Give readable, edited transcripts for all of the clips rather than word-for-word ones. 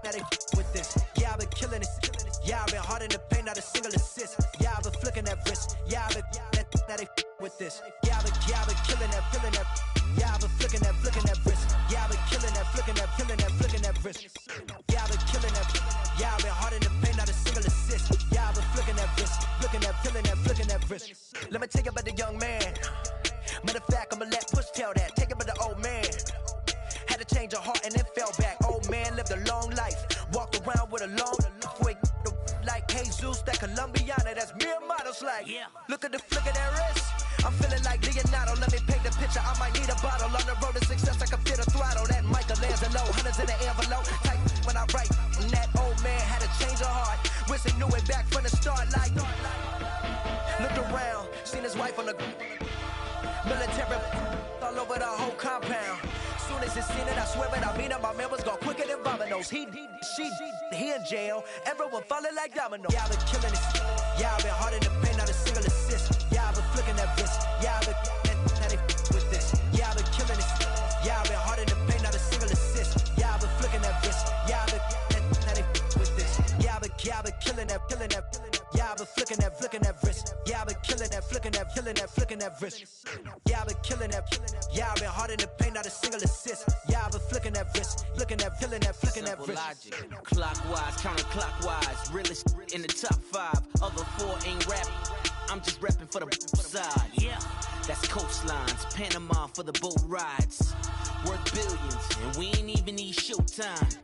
now they with this. Yeah, I've been killing it. Yeah, I've been hard in the paint, not a single assist. Yeah, I've been flicking that wrist. Yeah, I've been now they with this. Yeah, I've been killing that, feeling that. Yeah, I've been flicking that wrist. Yeah, I've been killing that, flicking that wrist. Yeah, I've been killing that. Yeah, I've been hard in the paint, not a single assist. Yeah, I've been flicking that wrist, flicking that wrist. Let me tell you about the young man. Matter of fact, I'ma let Push tell that. Take it about the old man. Had to change her heart and then fell back. Old man lived a long life. Walked around with a long quick like Jesus, that Colombiana, that's mere models like. Yeah. Look at the flick of that wrist. I'm feeling like Leonardo. Let me paint the picture. I might need a bottle. On the road to success, I can feel the throttle. That Michelangelo, hundreds in the envelope. Type when I write. And that old man had to change her heart. Wish he knew it back from the start. Like, looked around, seen his wife on the military all over the whole compound. Soon as he seen it, I swear it, I mean it, my man was gone quicker than Domino's. He in jail, everyone falling like dominoes. Yeah, I've been killing it. Yeah, I've been hard in the paint, not a single assist. Yeah, I've been flicking that wrist. Yeah, I've been now they with this. Yeah, I've been killing it. Yeah, I've been hard in the paint, not a single assist. Yeah, I've been flicking that wrist. Yeah, I've been now they with this. Yeah, I've been killing that. Yeah, I've been flicking that wrist. Yeah, I've been killing that, flicking that wrist. Yeah, I've been killing that. Yeah, I've been hard in the paint, not a single assist. Yeah, I've been flicking that wrist, flicking that wrist. Logic, clockwise, counterclockwise, realest in the top 5. Other 4 ain't rap. I'm just rapping for the side. Yeah, that's coastlines, Panama for the boat rides. Worth billions, and we ain't even need showtime.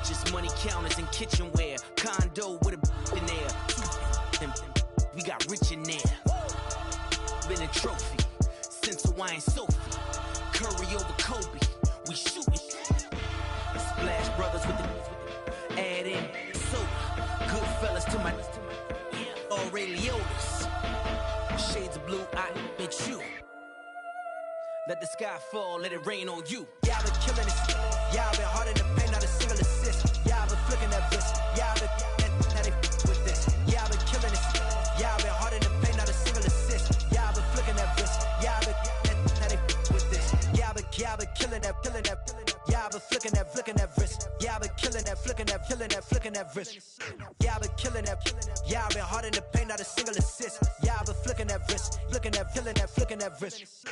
Just money counters and kitchenware, condo with a in there. We got rich in there. Been a trophy since Hawaiian Sophie. Curry over Kobe, we shootin'. Splash Brothers with the add in soda. Good fellas to my Aureliotis. Shades of blue, I bet you. Let the sky fall, let it rain on you. Yeah, I've been killing it. Yeah, I've been hard in the paint, not a single assist. Yeah, I've been flicking that wrist. Yeah, I've been now they with this. Yeah, I've been killing it. Yeah, I've been hard in the paint, not a single assist. Yeah, I've been flicking that wrist. Yeah, I've been now they with this. Yeah, I've been killing that. Yeah, I've been flicking that wrist. Yeah, I've been killing that, flicking that wrist. Yeah, I've been killing that. Yeah, I've been hard in the paint, not a single assist. Yeah, I've been flicking that wrist, flicking that wrist.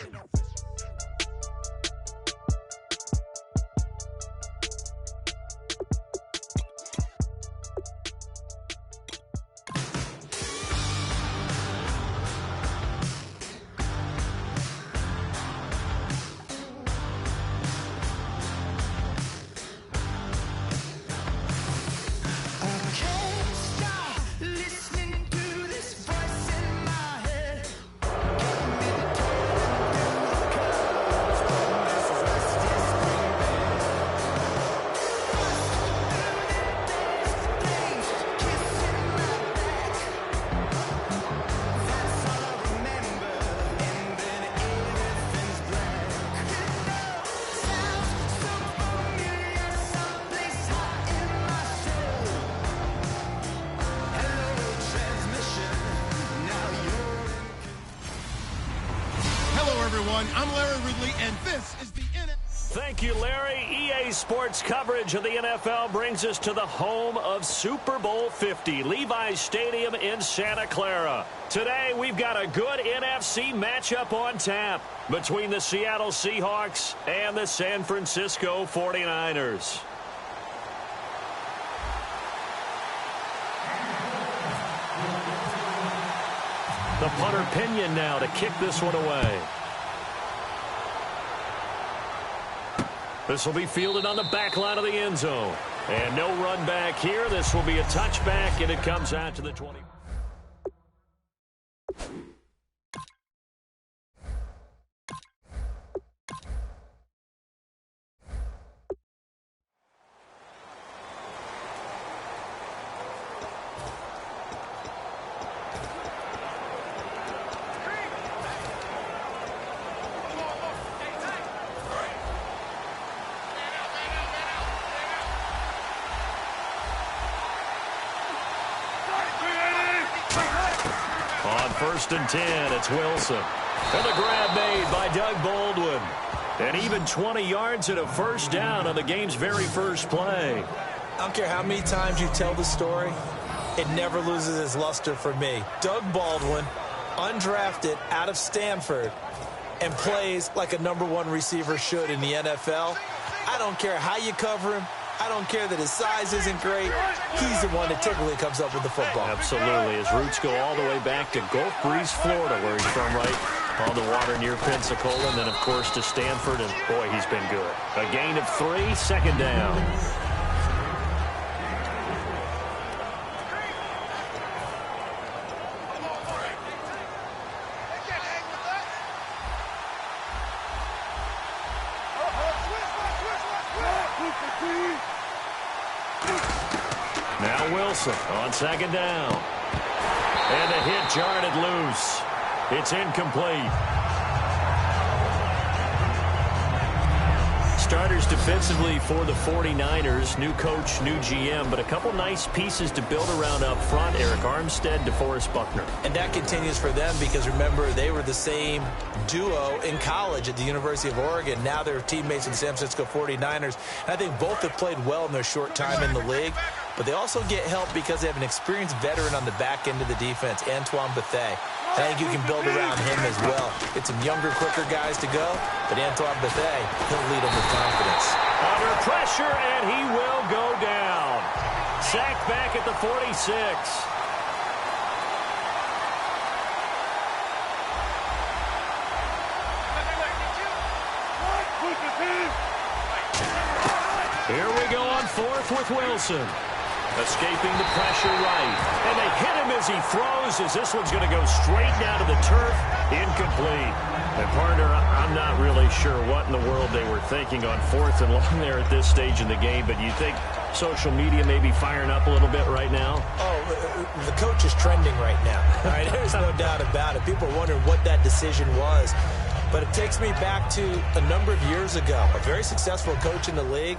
I'm Larry Ridley, and this is the NFL. Thank you, Larry. EA Sports coverage of the NFL brings us to the home of Super Bowl 50, Levi's Stadium in Santa Clara. Today, we've got a good NFC matchup on tap between the Seattle Seahawks and the San Francisco 49ers. The punter Pinion now to kick this one away. This will be fielded on the back line of the end zone. And no run back here. This will be a touchback, and it comes out to the 20. First and 10, it's Wilson. And the grab made by Doug Baldwin. And even 20 yards and a first down on the game's very first play. I don't care how many times you tell the story, it never loses its luster for me. Doug Baldwin, undrafted out of Stanford, and plays like a #1 receiver should in the NFL. I don't care how you cover him. I don't care that his size isn't great. He's the one that typically comes up with the football. Absolutely. His roots go all the way back to Gulf Breeze, Florida, where he's from, right on the water near Pensacola. And then, of course, to Stanford. And, boy, he's been good. A gain of 3, second down. Now Wilson on second down. And a hit jarred it loose. It's incomplete. Starters defensively for the 49ers. New coach, new GM, but a couple nice pieces to build around up front. Eric Armstead, DeForest Buckner. And that continues for them because, remember, they were the same duo in college at the University of Oregon. Now they're teammates with the San Francisco 49ers. And I think both have played well in their short time in the league. But they also get help because they have an experienced veteran on the back end of the defense, Antoine Bethea. I think you can build around him as well. Get some younger, quicker guys to go, but Antoine Bethea, he'll lead them with confidence. Under pressure, and he will go down. Sacked back at the 46. Here we go on 4th with Wilson. Escaping the pressure right. And they hit him as he throws, as this one's going to go straight down to the turf. Incomplete. And, partner, I'm not really sure what in the world they were thinking on 4th and long there at this stage in the game, but you think social media may be firing up a little bit right now? Oh, the coach is trending right now. All right, there's no doubt about it. People are wondering what that decision was. But it takes me back to a number of years ago. A very successful coach in the league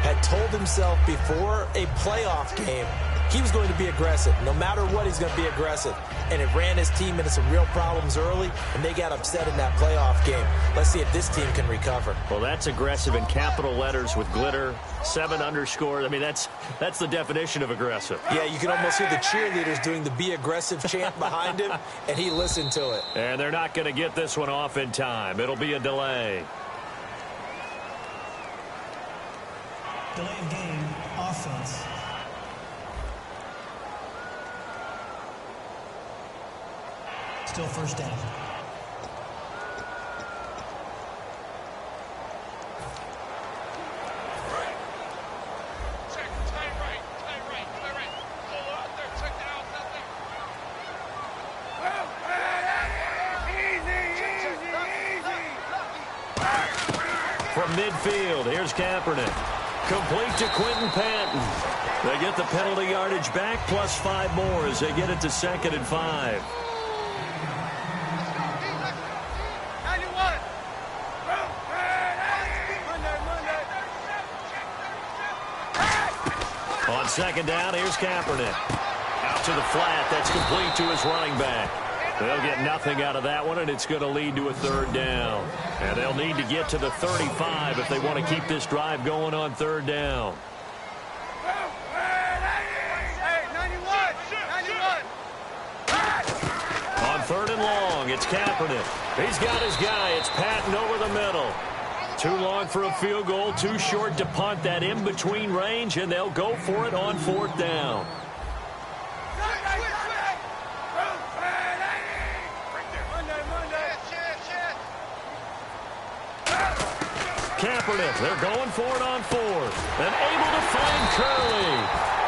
had told himself before a playoff game he was going to be aggressive. No matter what, he's going to be aggressive. And it ran his team into some real problems early, and they got upset in that playoff game. Let's see if this team can recover. Well, that's aggressive in capital letters with glitter, 7 underscores. I mean, that's the definition of aggressive. Yeah, you can almost hear the cheerleaders doing the "be aggressive" chant behind him, and he listened to it. And they're not going to get this one off in time. It'll be a delay. Delay of game, offense. Still first down. From midfield, here's Kaepernick. Complete to Quentin Patton. They get the penalty yardage back, plus 5 more as they get it to 2nd and 5. On 2nd down, here's Kaepernick. Out to the flat, that's complete to his running back. They'll get nothing out of that one, and it's going to lead to a 3rd down. And they'll need to get to the 35 if they want to keep this drive going on 3rd down. On 3rd and long, it's Kaepernick. He's got his guy. It's Patton over the middle. Too long for a field goal, too short to punt that in-between range, and they'll go for it on 4th down. Kaepernick, they're going for it on 4th. And able to find Curley.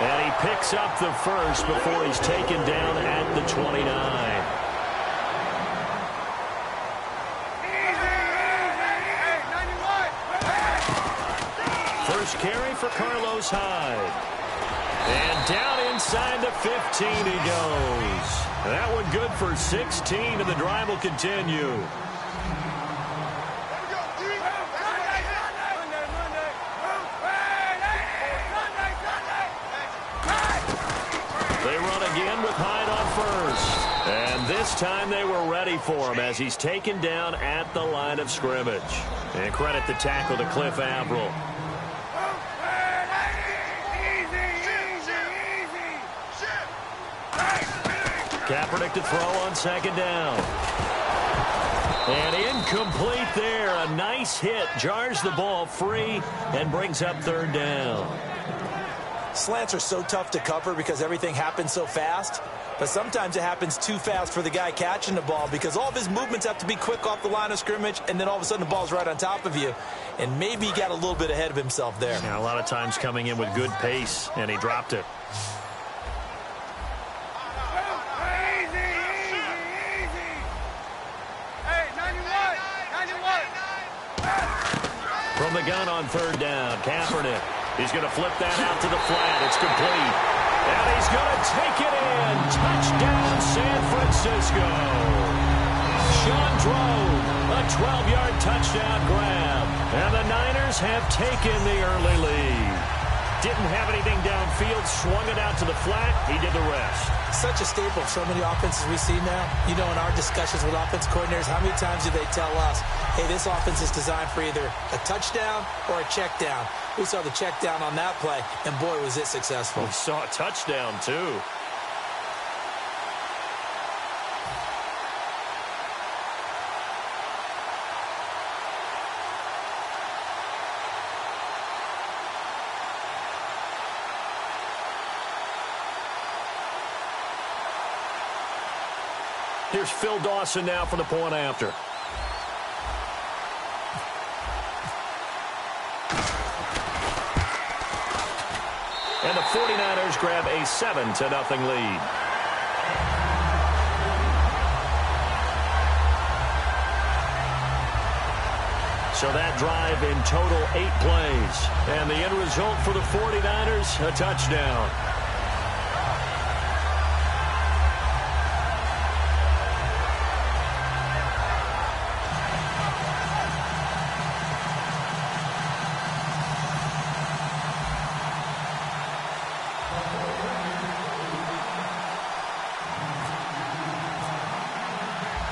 And he picks up the first before he's taken down at the 29. First carry for Carlos Hyde. And down inside the 15 he goes. That one good for 16, and the drive will continue. They run again with Hyde on first. And this time they were ready for him as he's taken down at the line of scrimmage. And credit the tackle to Cliff Averill. Kaepernick to throw on second down. And incomplete there. A nice hit. Jars the ball free and brings up third down. Slants are so tough to cover because everything happens so fast. But sometimes it happens too fast for the guy catching the ball because all of his movements have to be quick off the line of scrimmage, and then all of a sudden the ball's right on top of you. And maybe he got a little bit ahead of himself there. Yeah, a lot of times coming in with good pace, and he dropped it. From the gun on third down, Kaepernick. He's going to flip that out to the flat. It's complete. And he's going to take it in. Touchdown, San Francisco. Sean drove a 12-yard touchdown grab. And the Niners have taken the early lead. Didn't have anything downfield, swung it out to the flat. He did the rest. Such a staple of so many offenses we see now. You know, in our discussions with offense coordinators, how many times do they tell us, hey, this offense is designed for either a touchdown or a check down. We saw the check down on that play, and boy, was it successful. We saw a touchdown, too. Here's Phil Dawson now for the point after. And the 49ers grab a 7-0 lead. So that drive in total 8 plays. And the end result for the 49ers, a touchdown.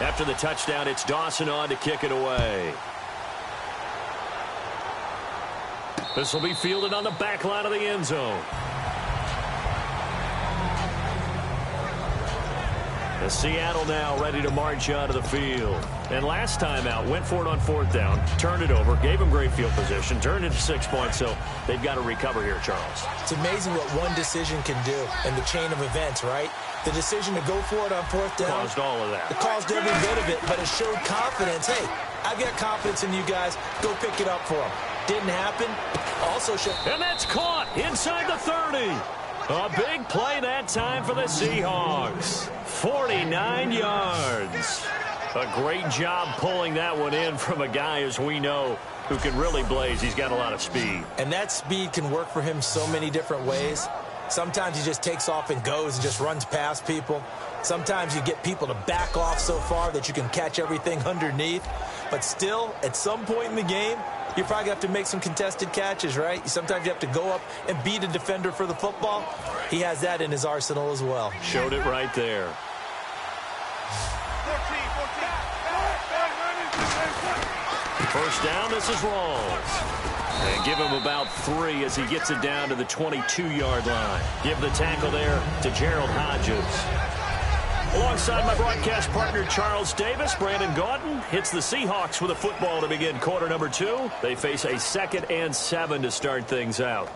After the touchdown, it's Dawson on to kick it away. This will be fielded on the back line of the end zone. And Seattle now ready to march onto the field. And last time out, went for it on fourth down, turned it over, gave them great field position, turned it to 6 points, so they've got to recover here, Charles. It's amazing what one decision can do in the chain of events, right? The decision to go for it on fourth down. Caused all of that. It caused every bit of it, but it showed confidence. Hey, I've got confidence in you guys. Go pick it up for them. Didn't happen. Also showed. And that's caught inside the 30. A big play that time for the Seahawks. 49 yards. A great job pulling that one in from a guy, as we know, who can really blaze. He's got a lot of speed. And that speed can work for him so many different ways. Sometimes he just takes off and goes and just runs past people. Sometimes you get people to back off so far that you can catch everything underneath. But still, at some point in the game, you're probably going to have to make some contested catches, right? Sometimes you have to go up and beat a defender for the football. He has that in his arsenal as well. Showed it right there. First down, this is Rawls. And give him about 3 as he gets it down to the 22-yard line. Give the tackle there to Gerald Hodges. Alongside my broadcast partner, Charles Davis, Brandon Gaudin hits the Seahawks with a football to begin quarter number 2. They face a 2nd and 7 to start things out.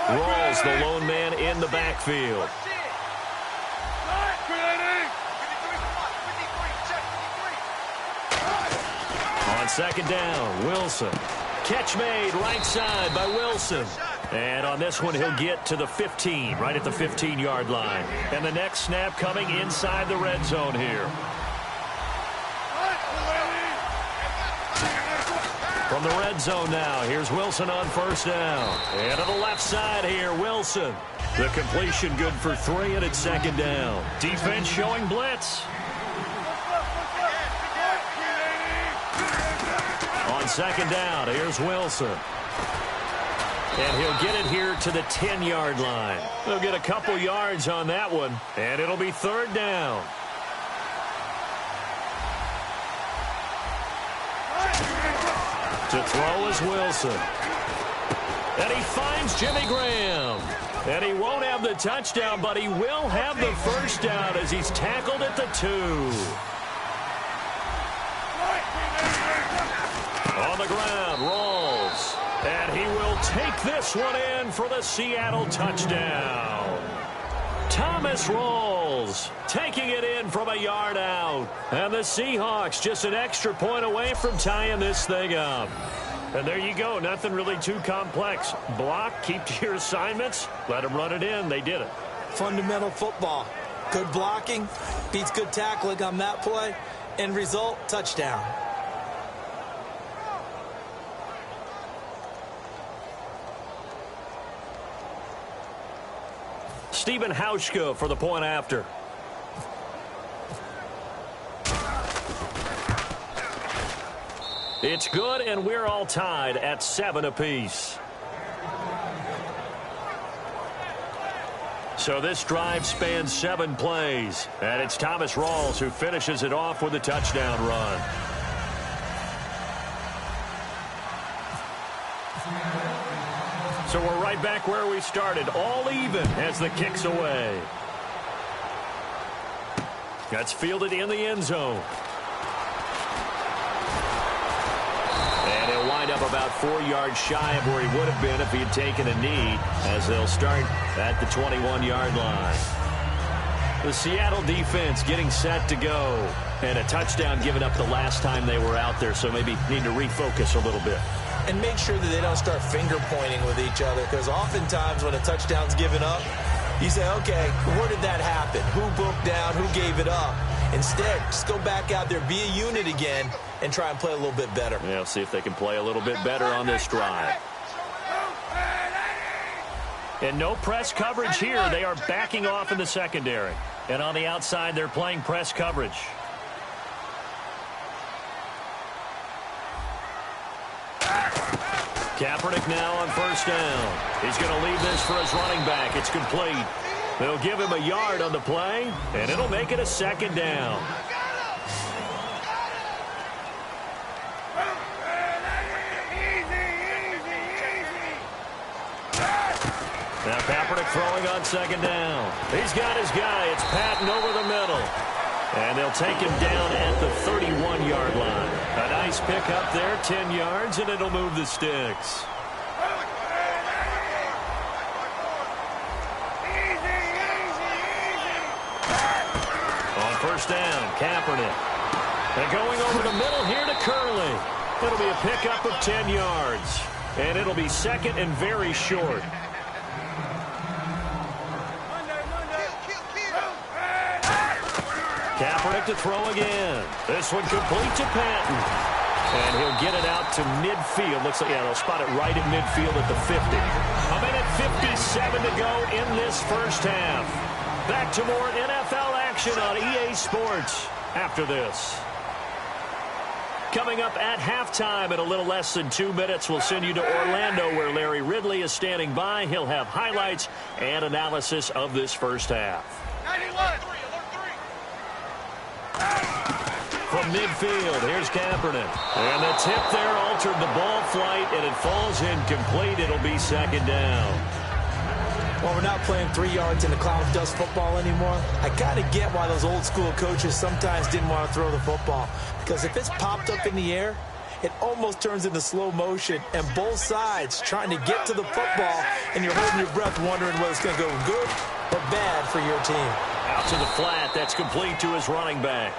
Rawls, the lone man in the backfield. On second down, Wilson. Catch made right side by Wilson. And on this one, he'll get to the 15, right at the 15-yard line. And the next snap coming inside the red zone here. From the red zone now, here's Wilson on first down. And to the left side here, Wilson. The completion good for 3, and it's second down. Defense showing blitz. On second down, here's Wilson. And he'll get it here to the 10-yard line. He'll get a couple yards on that one, and it'll be third down. To throw is Wilson. And he finds Jimmy Graham. And he won't have the touchdown, but he will have the first down as he's tackled at the 2. On the ground, Rawls. And he will take this one in for the Seattle touchdown. Thomas Rawls taking it in from a yard out. And the Seahawks just an extra point away from tying this thing up. And there you go. Nothing really too complex. Block, keep to your assignments, let them run it in. They did it. Fundamental football. Good blocking beats good tackling on that play. End result, touchdown. Stephen Hauschka for the point after. It's good, and we're all tied at 7 apiece. So this drive spans 7 plays, and it's Thomas Rawls who finishes it off with a touchdown run. So we're right back where we started, all even as the kick's away. That's fielded in the end zone. And he'll wind up about 4 yards shy of where he would have been if he had taken a knee, as they'll start at the 21-yard line. The Seattle defense getting set to go. And a touchdown given up the last time they were out there, so maybe need to refocus a little bit. And make sure that they don't start finger-pointing with each other, because oftentimes when a touchdown's given up, you say, okay, where did that happen? Who broke down? Who gave it up? Instead, just go back out there, be a unit again, and try and play a little bit better. Yeah, see if they can play a little bit better on this drive. And no press coverage here. They are backing off in the secondary. And on the outside, they're playing press coverage. Kaepernick now on first down. He's going to leave this for his running back. It's complete. They'll give him a yard on the play, and it'll make it a second down. Now Kaepernick throwing on second down. He's got his guy. It's Patton over the middle. And they'll take him down at the 31-yard line. A nice pick up there, 10 yards, and it'll move the sticks. On first down, Kaepernick. And going over the middle here to Curley. It'll be a pickup of 10 yards. And it'll be second and very short. Kaepernick to throw again. This one complete to Patton. And he'll get it out to midfield. Looks like, yeah, they'll spot it right at midfield at the 50. A minute 57 to go in this first half. Back to more NFL action on EA Sports after this. Coming up at halftime in a little less than 2 minutes, we'll send you to Orlando where Larry Ridley is standing by. He'll have highlights and analysis of this first half. 91. From midfield, here's Kaepernick. And the tip there altered the ball flight, and it falls incomplete. It'll be second down. Well, we're not playing 3 yards in the cloud of dust football anymore. I kind of get why those old school coaches sometimes didn't want to throw the football. Because if it's popped up in the air, it almost turns into slow motion. And both sides trying to get to the football, and you're holding your breath wondering whether it's going to go good or bad for your team. Out to the flat. That's complete to his running back.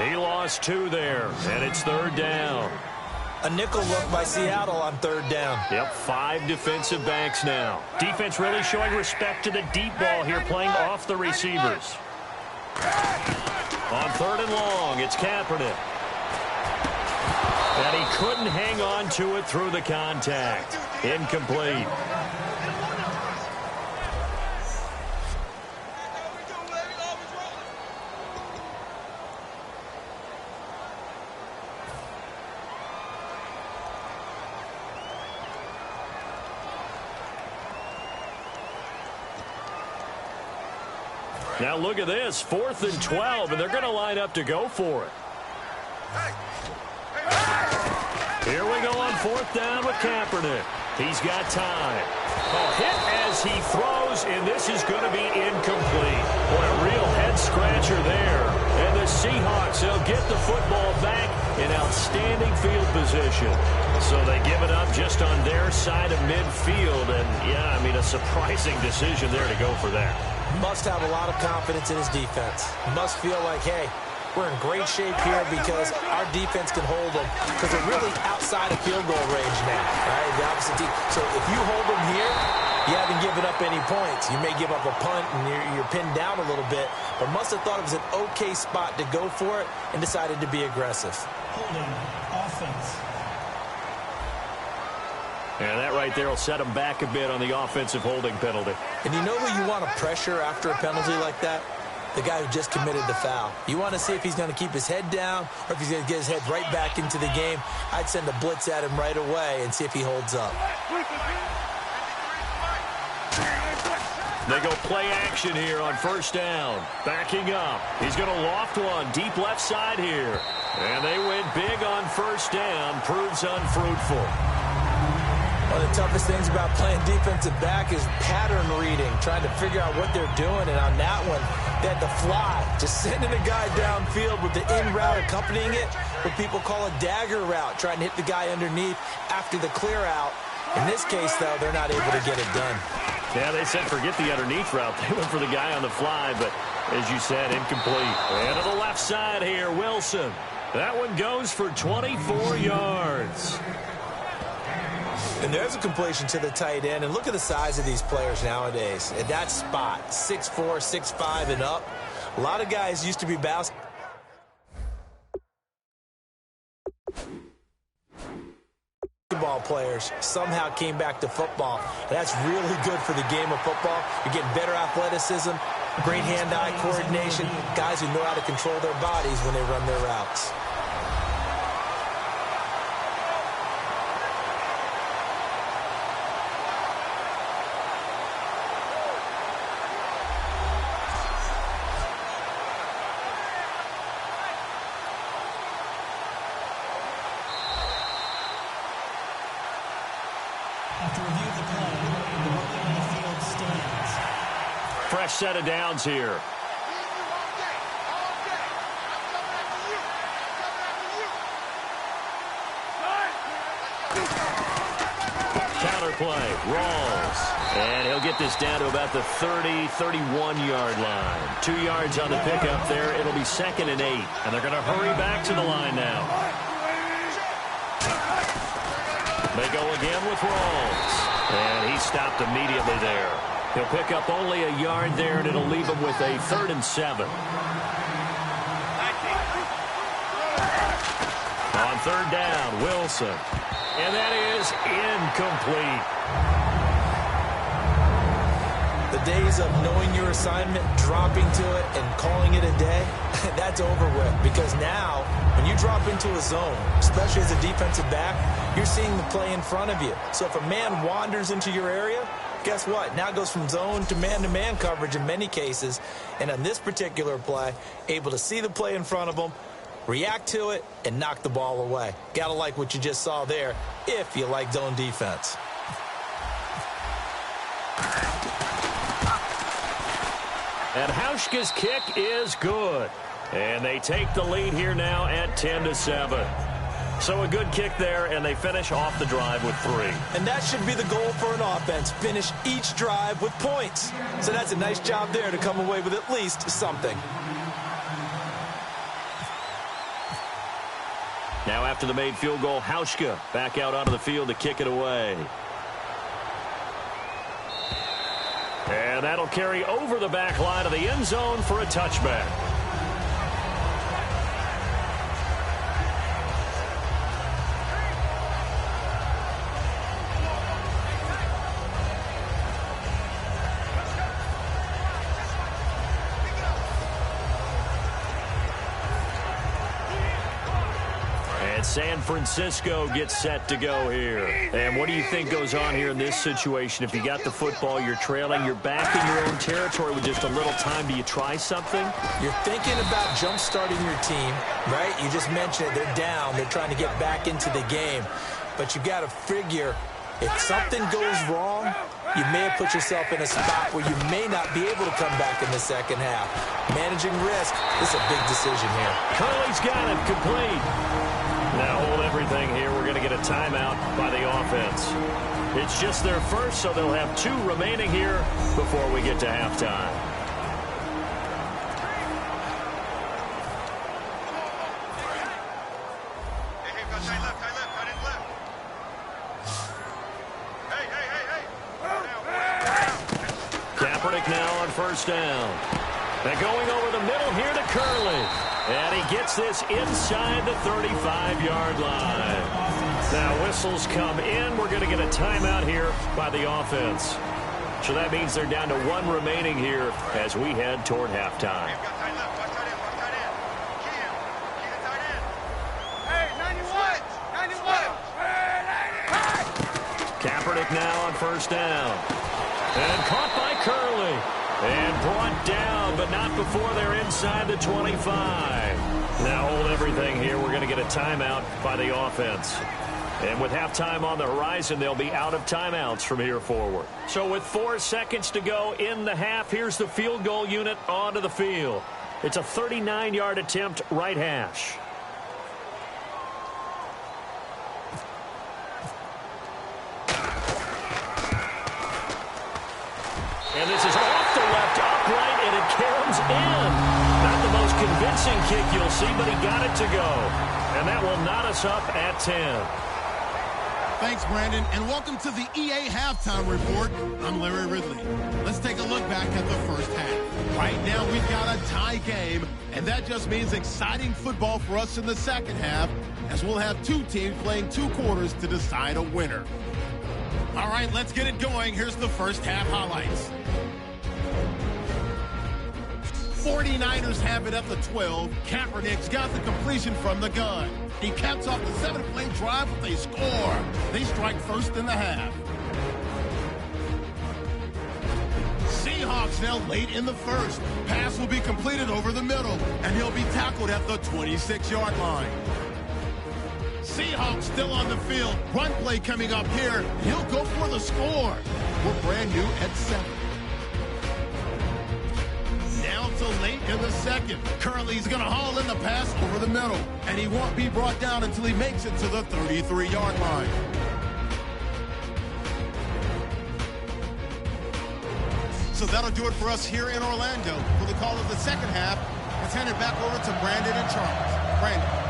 He lost 2 there, and it's third down. A nickel look by Seattle on third down. Yep, 5 defensive backs now. Defense really showing respect to the deep ball here, playing off the receivers. On third and long, it's Kaepernick. And he couldn't hang on to it through the contact. Incomplete. Now look at this, 4th and 12, and they're going to line up to go for it. Here we go on 4th down with Kaepernick. He's got time. Oh, hit as he throws, and this is going to be incomplete. Boy, a real head-scratcher there. And the Seahawks, they'll get the football back in outstanding field position. So they give it up just on their side of midfield. And, yeah, I mean, a surprising decision there to go for that. Must have a lot of confidence in his defense. Must feel like, hey, we're in great shape here because our defense can hold them because they're really outside of field goal range now, right? The opposite team. So if you hold them here, you haven't given up any points. You may give up a punt and you're pinned down a little bit, but must have thought it was an okay spot to go for it and decided to be aggressive. Holding offense. And that right there will set them back a bit on the offensive holding penalty. And you know who you want to pressure after a penalty like that? The guy who just committed the foul. You want to see if he's going to keep his head down or if he's going to get his head right back into the game. I'd send a blitz at him right away and see if he holds up. They go play action here on first down. Backing up. He's going to loft one deep left side here. And they win big on first down. Proves unfruitful. One of the toughest things about playing defensive back is pattern reading, trying to figure out what they're doing. And on that one, they had to fly, just sending a guy downfield with the in route accompanying it, what people call a dagger route, trying to hit the guy underneath after the clear out. In this case, though, they're not able to get it done. Yeah, they said forget the underneath route. They went for the guy on the fly, but as you said, incomplete. And to the left side here, Wilson. That one goes for 24 yards. And there's a completion to the tight end. And look at the size of these players nowadays. At that spot, 6'4", 6'5", and up. A lot of guys used to be basketball players, somehow came back to football. And that's really good for the game of football. You're getting better athleticism, great hand-eye coordination, guys who know how to control their bodies when they run their routes. After review of the play, the ruling on the field stands. Fresh set of downs here. Counter play, Rawls. And he'll get this down to about the 30, 31-yard line. 2 yards on the pickup there. It'll be 2nd and 8. And they're going to hurry back to the line now. They go again with Rawls. And he stopped immediately there. He'll pick up only a yard there, and it'll leave him with a 3rd and 7. On 3rd down, Wilson. And that is incomplete. The days of knowing your assignment, dropping to it, and calling it a day, that's over with. Because now, when you drop into a zone, especially as a defensive back, you're seeing the play in front of you. So if a man wanders into your area, guess what? Now it goes from zone to man coverage in many cases. And on this particular play, able to see the play in front of them, react to it, and knock the ball away. Gotta like what you just saw there if you like zone defense. And Hauschka's kick is good. And they take the lead here now at 10-7. So a good kick there, and they finish off the drive with 3. And that should be the goal for an offense. Finish each drive with points. So that's a nice job there to come away with at least something. Now after the made field goal, Hauschka back out onto the field to kick it away. And that'll carry over the back line of the end zone for a touchback. San Francisco gets set to go here. And what do you think goes on here in this situation? If you got the football, you're trailing, you're back in your own territory with just a little time. Do you try something? You're thinking about jump-starting your team, right? You just mentioned it. They're down. They're trying to get back into the game. But you got to figure If something goes wrong, you may have put yourself in a spot where you may not be able to come back in the second half. Managing risk, this is a big decision here. Curley's got it complete. Now hold everything here. We're going to get a timeout by the offense. It's just their first, so they'll have 2 remaining here before we get to halftime. Kaepernick now on first down. And going over the middle here to Curley. And he gets this inside the 35-yard line. Now whistles come in. We're going to get a timeout here by the offense. So that means they're down to 1 remaining here as we head toward halftime. Kaepernick now on first down. And caught by Curley. And brought down, but not before they're inside the 25. Now hold everything here. We're going to get a timeout by the offense. And with halftime on the horizon, they'll be out of timeouts from here forward. So with 4 seconds to go in the half, here's the field goal unit onto the field. It's a 39-yard attempt, right hash. And this is off the left upright, and it caroms in. Not the most convincing kick you'll see, but he got it to go. And that will knot us up at 10. Thanks, Brandon, and welcome to the EA Halftime Report. I'm Larry Ridley. Let's take a look back at the first half. Right now, we've got a tie game, and that just means exciting football for us in the second half, as we'll have 2 teams playing 2 quarters to decide a winner. All right, let's get it going. Here's the first half highlights. 49ers have it at the 12. Kaepernick's got the completion from the gun. He caps off the 7-play drive with a score. They strike first in the half. Seahawks now late in the first. Pass will be completed over the middle, and he'll be tackled at the 26-yard line. Seahawks still on the field. Run play coming up here. He'll go for the score. We're brand new at 7. Now to late in the second. Curley's going to haul in the pass over the middle. And he won't be brought down until he makes it to the 33-yard line. So that'll do it for us here in Orlando. For the call of the second half, let's hand it back over to Brandon and Charles. Brandon.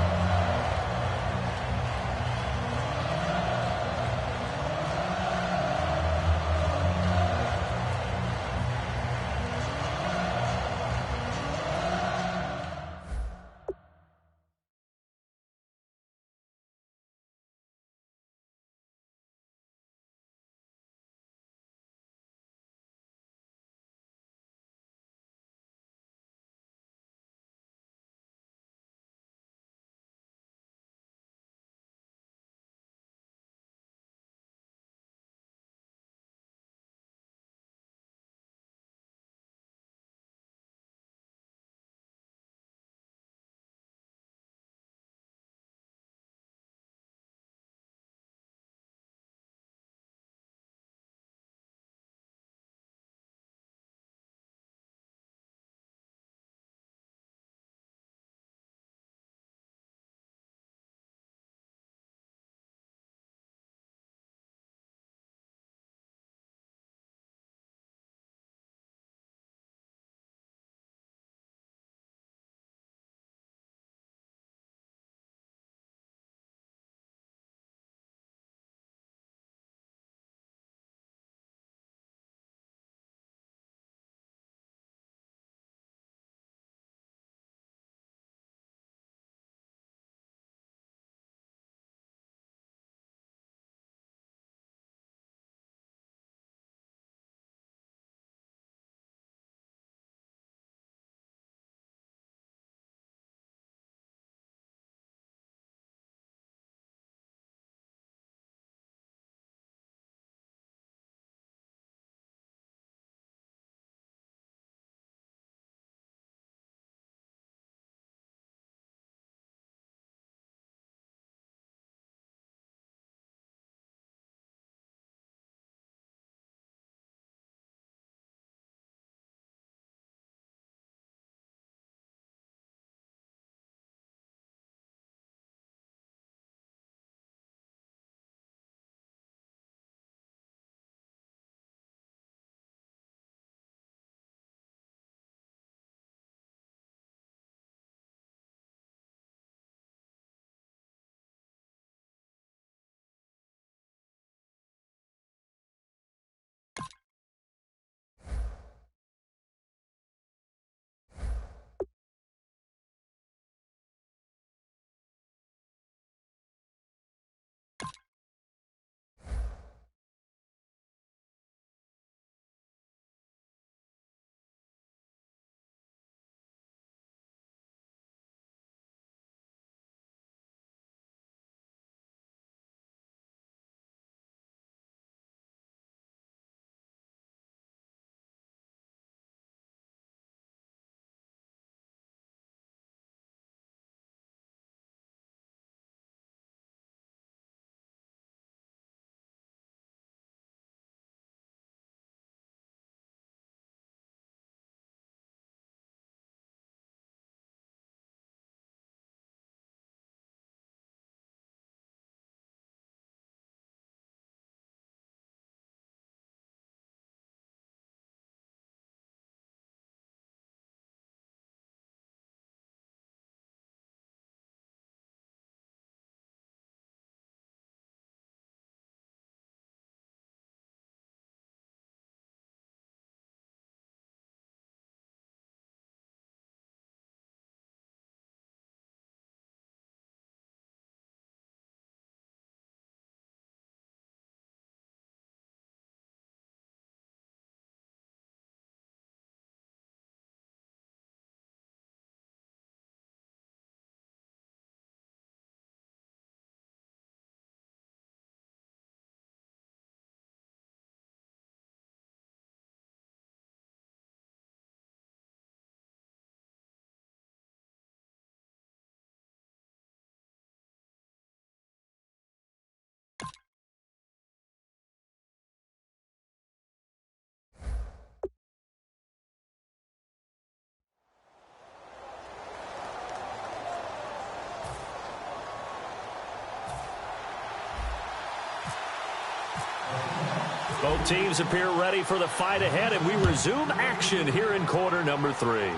Both teams appear ready for the fight ahead, and we resume action here in quarter number 3.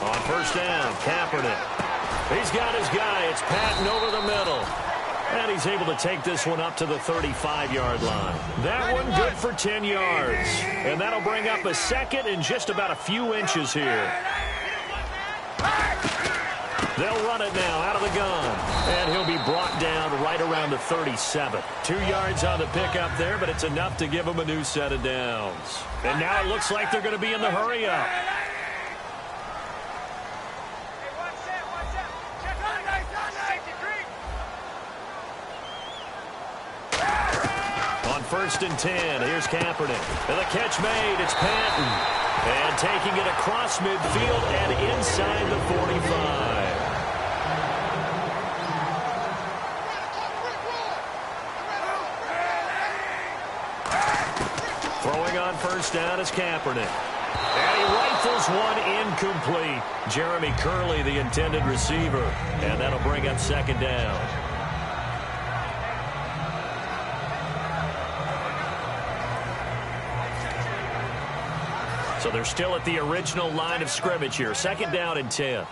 On first down, Kaepernick. He's got his guy. It's Patton over the middle. And he's able to take this one up to the 35-yard line. That one good for 10 yards. And that'll bring up a second and just about a few inches here. They'll run it now out of the gun. And he'll be brought down right around the 37. 2 yards on the pickup there, but it's enough to give him a new set of downs. And now it looks like they're going to be in the hurry-up. First and 10. Here's Kaepernick. And the catch made. It's Patton. And taking it across midfield and inside the 45. Throwing on first down is Kaepernick. And he rifles one incomplete. Jeremy Curley, the intended receiver. And that'll bring up second down. So they're still at the original line of scrimmage here. Second down and 10.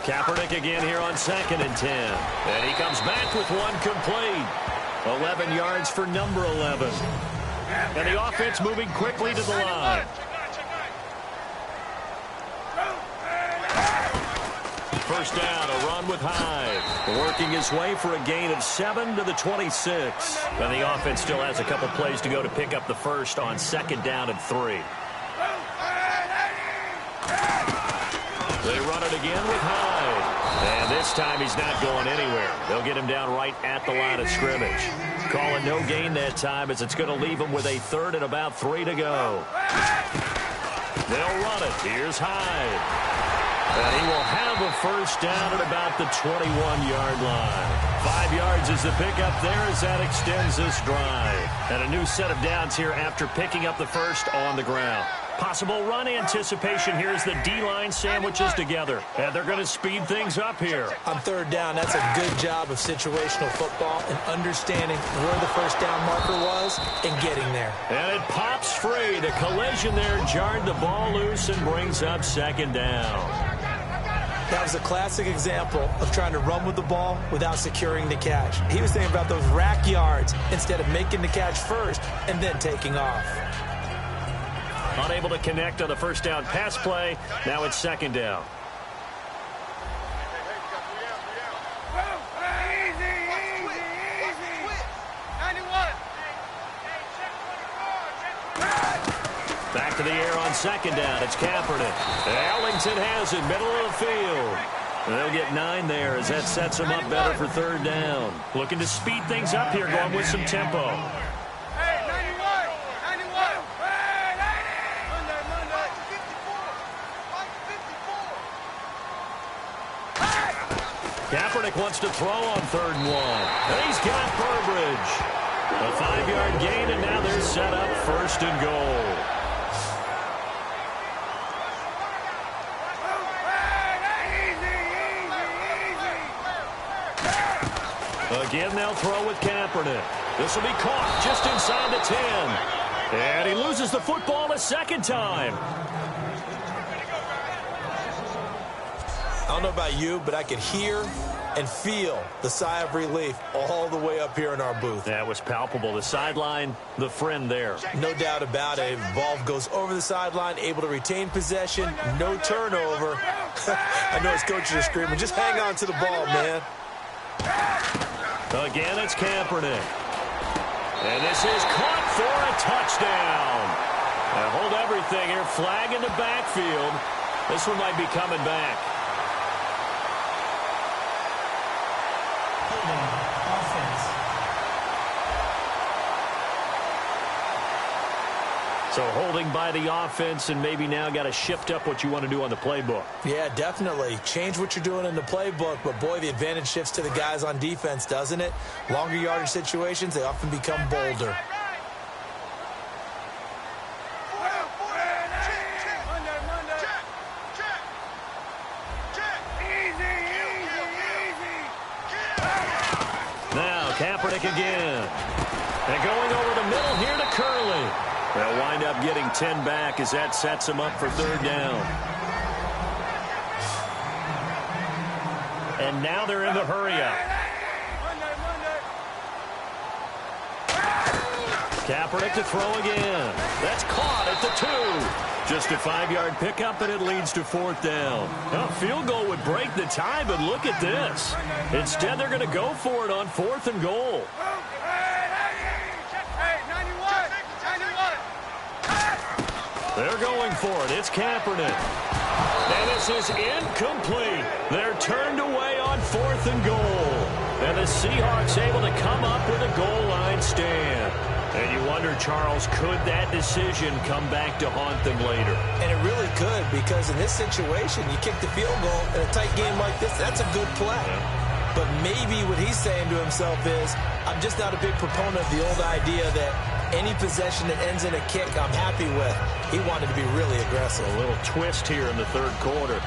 Kaepernick again here on second and 10. And he comes back with one complete. 11 yards for number 11. And the offense moving quickly to the line. First down, a run with Hyde. Working his way for a gain of 7 to the 26. And the offense still has a couple plays to go to pick up the first on second down and 3. They run it again with Hyde. And this time he's not going anywhere. They'll get him down right at the line of scrimmage. Calling no gain that time as it's going to leave him with a third and about 3 to go. They'll run it. Here's Hyde. And he will have a first down at about the 21-yard line. 5 yards is the pickup there as that extends this drive. And a new set of downs here after picking up the first on the ground. Possible run anticipation here as the D-line sandwiches together. And they're going to speed things up here. On third down, that's a good job of situational football and understanding where the first down marker was and getting there. And it pops free. The collision there jarred the ball loose and brings up second down. That was a classic example of trying to run with the ball without securing the catch. He was thinking about those rack yards instead of making the catch first and then taking off. Unable to connect on the first down pass play. Now it's second down. Back to the air on second down. It's Kaepernick. Ellington has it, middle of the field. They'll get 9 there as that sets them up better for third down. Looking to speed things up here, going with some tempo. Kaepernick wants to throw on third and 1. And he's got Burbridge. A 5-yard gain, and now they're set up first and goal. Again, they'll throw with Kaepernick. This will be caught just inside the 10. And he loses the football a second time. I don't know about you, but I could hear and feel the sigh of relief all the way up here in our booth. That was palpable. The sideline, the friend there. No doubt about it. Ball goes over the sideline, able to retain possession, no turnover. I know his coaches are screaming, just hang on to the ball, man. Again, it's Kaepernick. And this is caught for a touchdown. Now hold everything here. Flag in the backfield. This one might be coming back. So holding by the offense, and maybe now got to shift up what you want to do on the playbook. Yeah, definitely. Change what you're doing in the playbook, but boy, the advantage shifts to the guys on defense, doesn't it? Longer yardage situations, they often become bolder. Now, Kaepernick again. And going over the middle here to Curley. They'll wind up getting 10 back as that sets them up for third down. And now they're in the hurry-up. Kaepernick to throw again. That's caught at the 2. Just a 5-yard pickup, and it leads to fourth down. Now, a field goal would break the tie, but look at this. Instead, they're going to go for it on fourth and goal. They're going for it. It's Kaepernick. And this is incomplete. They're turned away on fourth and goal. And the Seahawks able to come up with a goal line stand. And you wonder, Charles, could that decision come back to haunt them later? And it really could, because in this situation, you kick the field goal in a tight game like this, that's a good play. Yeah. But maybe what he's saying to himself is, I'm just not a big proponent of the old idea that any possession that ends in a kick I'm happy with. He wanted to be really aggressive. A little twist here in the third quarter.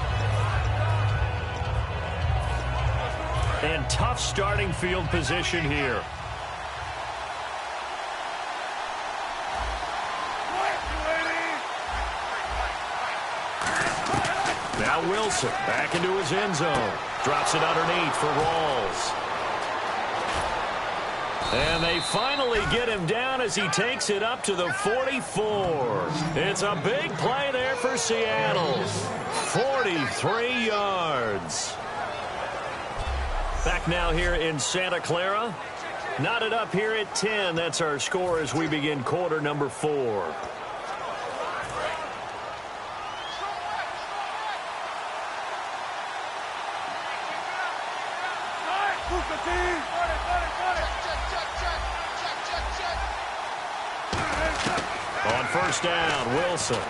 And tough starting field position here. Now Wilson back into his end zone. Drops it underneath for Rawls. And they finally get him down as he takes it up to the 44. It's a big play there for Seattle. 43 yards. Back now here in Santa Clara. Knotted up here at 10. That's our score as we begin quarter number 4. On first down, Wilson.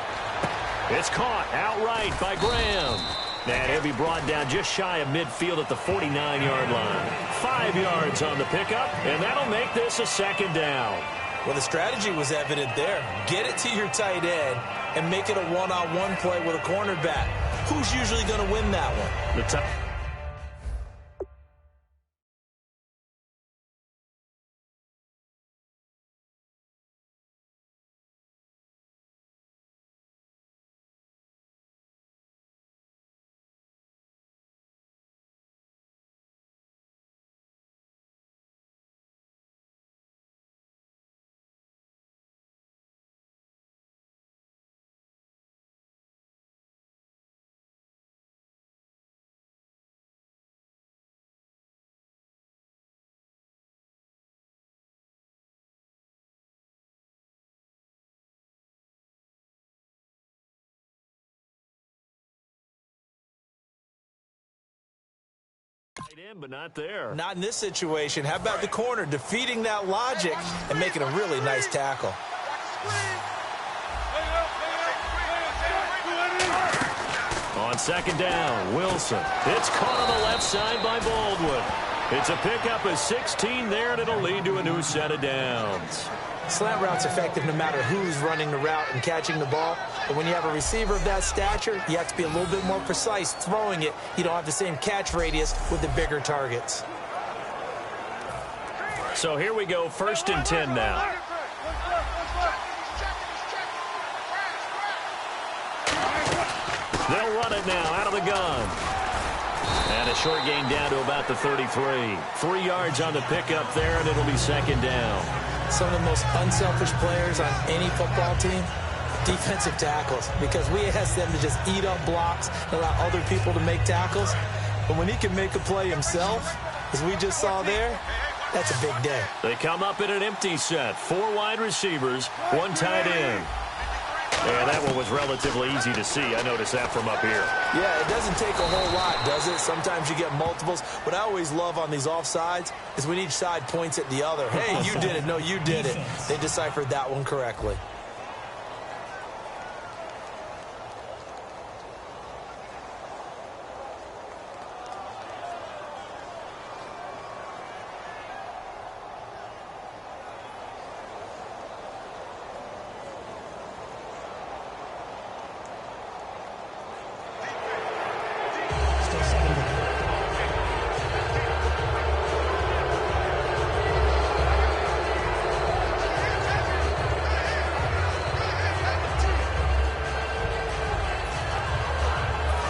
It's caught outright by Graham. And he'll be brought down just shy of midfield at the 49-yard line. 5 yards on the pickup, and that'll make this a second down. Well, the strategy was evident there. Get it to your tight end and make it a one-on-one play with a cornerback. Who's usually going to win that one? In, but not there. Not in this situation. How about the corner defeating that logic and making a really nice tackle? On second down, Wilson. It's caught on the left side by Baldwin. It's a pickup of 16 there, and it'll lead to a new set of downs. Slant route's effective no matter who's running the route and catching the ball. But when you have a receiver of that stature, you have to be a little bit more precise throwing it. You don't have the same catch radius with the bigger targets. So here we go, 1st and 10 now. They'll run it now out of the gun. And a short gain down to about the 33. 3 yards on the pickup there, and it'll be 2nd down. Some of the most unselfish players on any football team, defensive tackles, because we ask them to just eat up blocks and allow other people to make tackles. But when he can make a play himself, as we just saw there, that's a big day. They come up in an empty set. 4 wide receivers, 1 tight end. Yeah, that one was relatively easy to see. I noticed that from up here. Yeah, it doesn't take a whole lot, does it? Sometimes you get multiples. What I always love on these offsides is when each side points at the other. Hey, you did it. No, you did it. They deciphered that one correctly.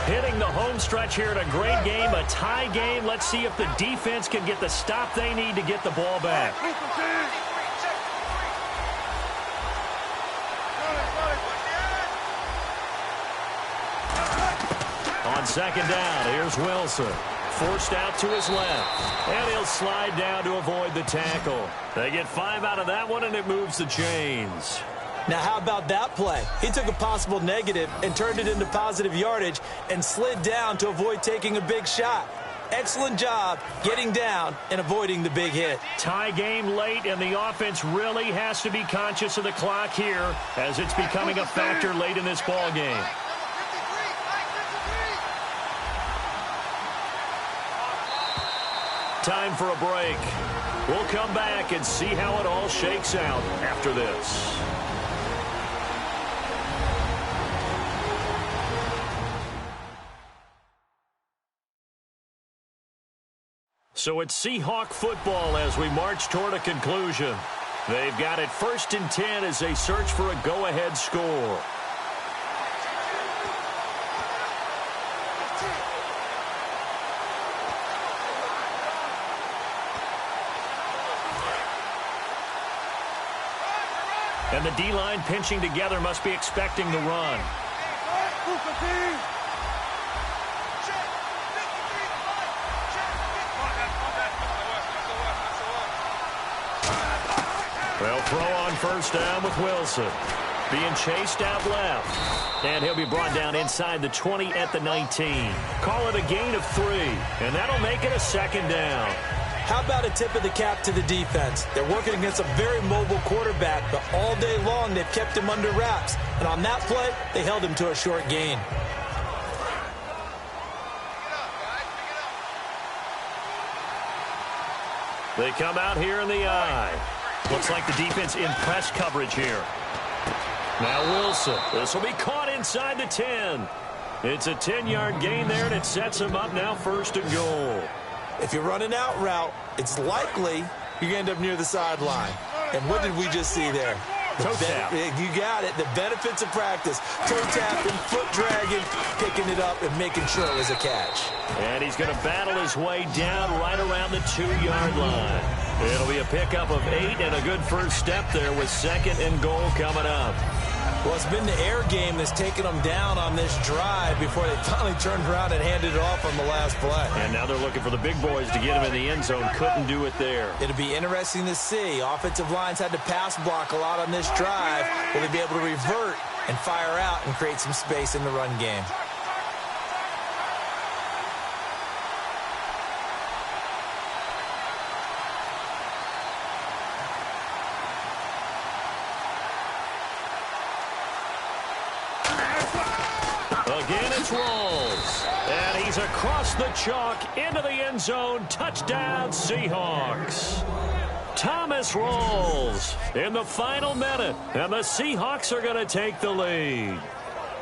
Hitting the home stretch here in a great game, a tie game. Let's see if the defense can get the stop they need to get the ball back. On 2nd down, here's Wilson. Forced out to his left. And he'll slide down to avoid the tackle. They get 5 out of that one, and it moves the chains. Now, how about that play? He took a possible negative and turned it into positive yardage and slid down to avoid taking a big shot. Excellent job getting down and avoiding the big hit. Tie game late, and the offense really has to be conscious of the clock here as it's becoming a factor late in this ball game. Time for a break. We'll come back and see how it all shakes out after this. So it's Seahawk football as we march toward a conclusion. They've got it 1st and 10 as they search for a go-ahead score. And the D-line pinching together must be expecting the run. They'll throw on 1st down with Wilson. Being chased out left. And he'll be brought down inside the 20 at the 19. Call it a gain of 3. And that'll make it a 2nd down. How about a tip of the cap to the defense? They're working against a very mobile quarterback, but all day long they've kept him under wraps. And on that play, they held him to a short gain. They come out here in the eye. Looks like the defense in press coverage here. Now Wilson. This will be caught inside the 10. It's a 10-yard gain there, and it sets him up now 1st and goal. If you're running out route, it's likely you're going to end up near the sideline. And what did we just see there? Toe tap. You got it. The benefits of practice. Toe tapping, foot dragging, picking it up, and making sure it was a catch. And he's going to battle his way down right around the 2-yard line. It'll be a pickup of 8 and a good first step there with 2nd and goal coming up. Well, it's been the air game that's taken them down on this drive before they finally turned around and handed it off on the last play. And now they're looking for the big boys to get him in the end zone. Couldn't do it there. It'll be interesting to see. Offensive lines had to pass block a lot on this drive. Will they be able to revert and fire out and create some space in the run game? Again, it's Rolls. And he He's across the chalk into the end zone. Touchdown, Seahawks. Thomas rolls in the final minute, and the Seahawks are going to take the lead.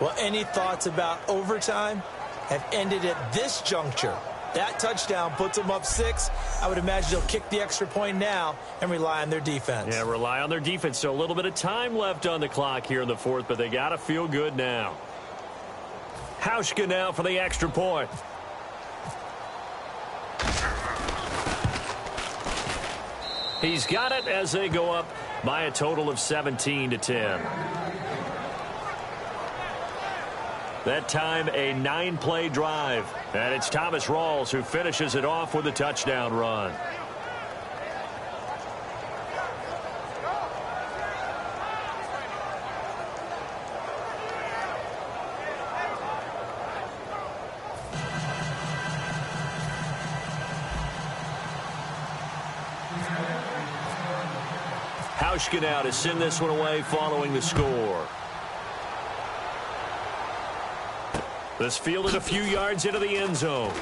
Well, any thoughts about overtime have ended at this juncture. That touchdown puts them up 6. I would imagine they'll kick the extra point now and rely on their defense. Yeah, rely on their defense. So a little bit of time left on the clock here in the fourth, but they got to feel good now. Hauschka now for the extra point. He's got it as they go up by a total of 17-10. That time, a 9-play drive. And it's Thomas Rawls who finishes it off with a touchdown run. Hauschka now to send this one away following the score. This fielded a few yards into the end zone.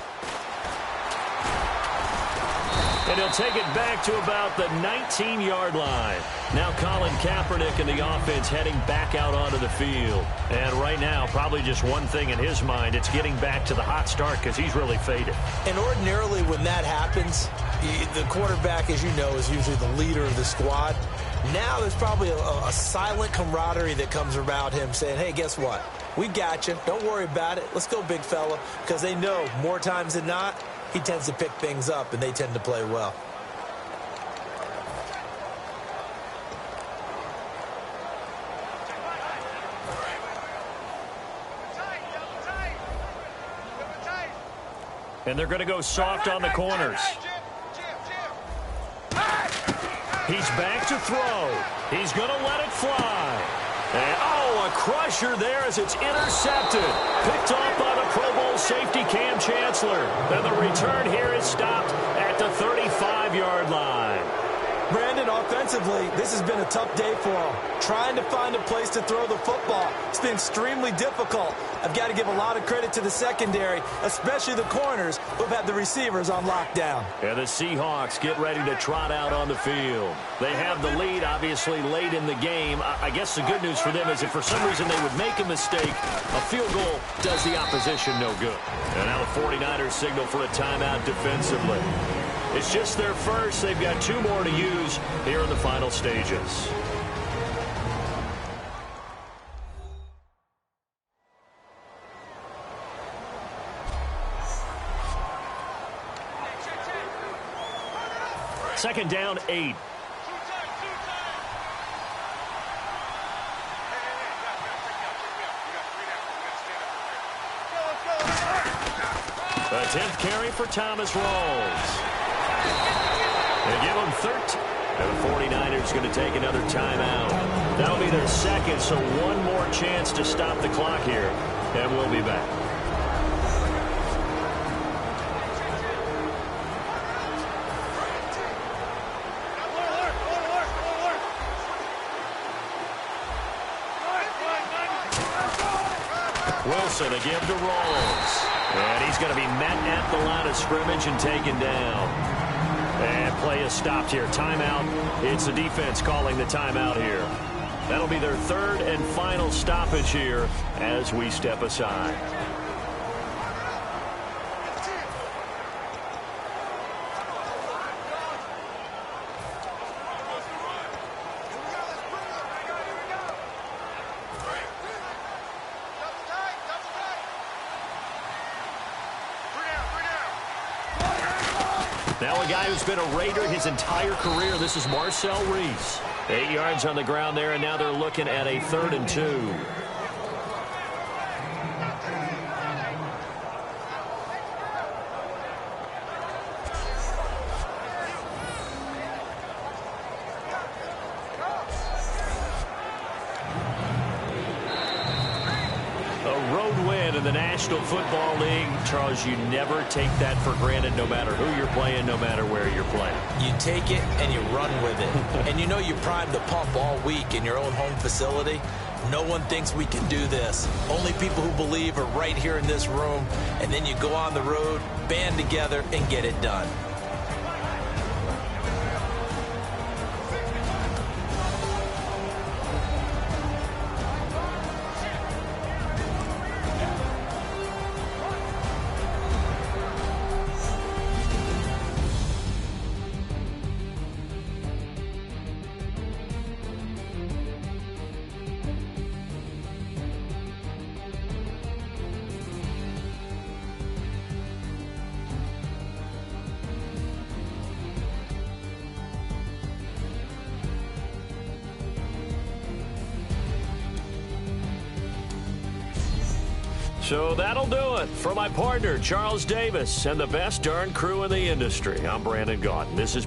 And he'll take it back to about the 19-yard line. Now Colin Kaepernick and the offense heading back out onto the field. And right now, probably just one thing in his mind, it's getting back to the hot start because he's really faded. And ordinarily when that happens, the quarterback, as you know, is usually the leader of the squad. Now there's probably a silent camaraderie that comes around him saying, hey, guess what? We got you. Don't worry about it. Let's go, big fella. Because they know more times than not, he tends to pick things up, and they tend to play well. And they're going to go soft on the corners. He's back to throw. He's going to let it fly. And, a crusher there as it's intercepted. Picked off by the Pro Bowl safety Cam Chancellor. And the return here is stopped at the 35-yard line. Brandon, offensively, this has been a tough day for them. Trying to find a place to throw the football. It's been extremely difficult. I've got to give a lot of credit to the secondary, especially the corners who've had the receivers on lockdown. And the Seahawks get ready to trot out on the field. They have the lead, obviously, late in the game. I guess the good news for them is if for some reason they would make a mistake, a field goal does the opposition no good. And now the 49ers signal for a timeout defensively. It's just their first. They've got 2 more to use here in the final stages. Second down, 8. The 10th carry for Thomas Rawls. They give him 13. And the 49ers going to take another timeout. That'll be their second, so one more chance to stop the clock here. And we'll be back. Wilson again to Rawls. And he's going to be met at the line of scrimmage and taken down. And play is stopped here. Timeout. It's the defense calling the timeout here. That'll be their third and final stoppage here as we step aside. Now a guy who's been a Raider his entire career. This is Marcel Reese. 8 yards on the ground there, and now they're looking at a 3rd and 2. In the National Football League, Charles, you never take that for granted no matter who you're playing, no matter where you're playing. You take it and you run with it. And you know you primed the pump all week in your own home facility. No one thinks we can do this. Only people who believe are right here in this room. And then you go on the road, band together, and get it done. So that'll do it. For my partner, Charles Davis, and the best darn crew in the industry, I'm Brandon Gaudin. This is